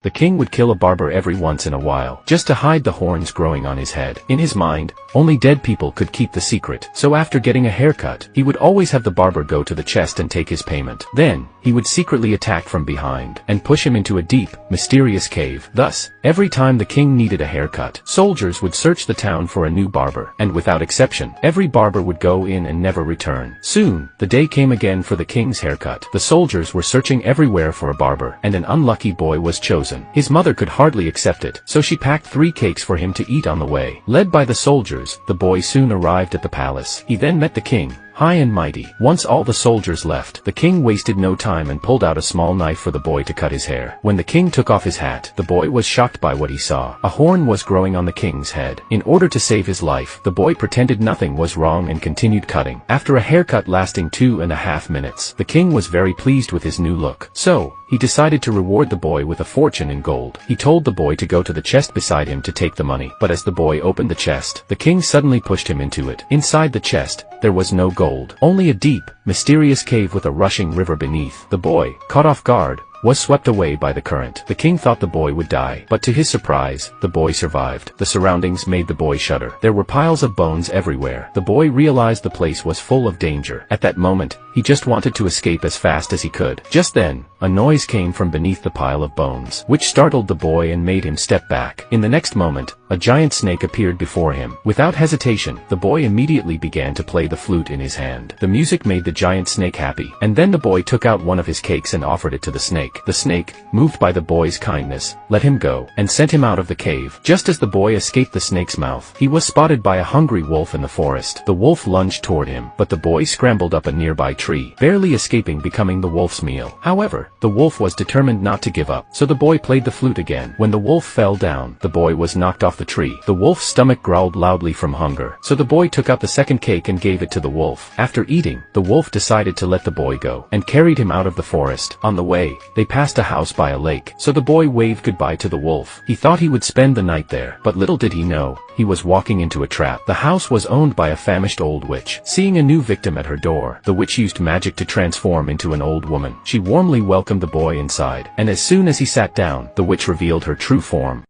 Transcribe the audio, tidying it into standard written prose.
The king would kill a barber every once in a while, just to hide the horns growing on his head. In his mind, only dead people could keep the secret. So after getting a haircut, he would always have the barber go to the chest and take his payment. Then, he would secretly attack from behind, and push him into a deep, mysterious cave. Thus, every time the king needed a haircut, soldiers would search the town for a new barber, and without exception, every barber would go in and never return. Soon, the day came again for the king's haircut. The soldiers were searching everywhere for a barber, and an unlucky boy was chosen. His mother could hardly accept it, so she packed 3 cakes for him to eat on the way. Led by the soldiers, the boy soon arrived at the palace. He then met the king, high and mighty. Once all the soldiers left, the king wasted no time and pulled out a small knife for the boy to cut his hair. When the king took off his hat, the boy was shocked by what he saw. A horn was growing on the king's head. In order to save his life, the boy pretended nothing was wrong and continued cutting. After a haircut lasting 2.5 minutes, the king was very pleased with his new look. So, he decided to reward the boy with a fortune in gold. He told the boy to go to the chest beside him to take the money. But as the boy opened the chest, the king suddenly pushed him into it. Inside the chest, there was no gold, only a deep, mysterious cave with a rushing river beneath. The boy, caught off guard, was swept away by the current. The king thought the boy would die, but to his surprise, the boy survived. The surroundings made the boy shudder. There were piles of bones everywhere. The boy realized the place was full of danger. At that moment, he just wanted to escape as fast as he could. Just then, a noise came from beneath the pile of bones, which startled the boy and made him step back. In the next moment, a giant snake appeared before him. Without hesitation, the boy immediately began to play the flute in his hand. The music made the giant snake happy, and then the boy took out one of his cakes and offered it to the snake. The snake, moved by the boy's kindness, let him go, and sent him out of the cave. Just as the boy escaped the snake's mouth, he was spotted by a hungry wolf in the forest. The wolf lunged toward him, but the boy scrambled up a nearby tree, barely escaping becoming the wolf's meal. However, the wolf was determined not to give up, so the boy played the flute again. When the wolf fell down, the boy was knocked off the tree. The wolf's stomach growled loudly from hunger, so the boy took out the second cake and gave it to the wolf. After eating, the wolf decided to let the boy go, and carried him out of the forest. On the way, they passed a house by a lake, so the boy waved goodbye to the wolf. He thought he would spend the night there, but little did he know, he was walking into a trap. The house was owned by a famished old witch. Seeing a new victim at her door, the witch used magic to transform into an old woman. She warmly welcomed the boy inside, and as soon as he sat down, the witch revealed her true form.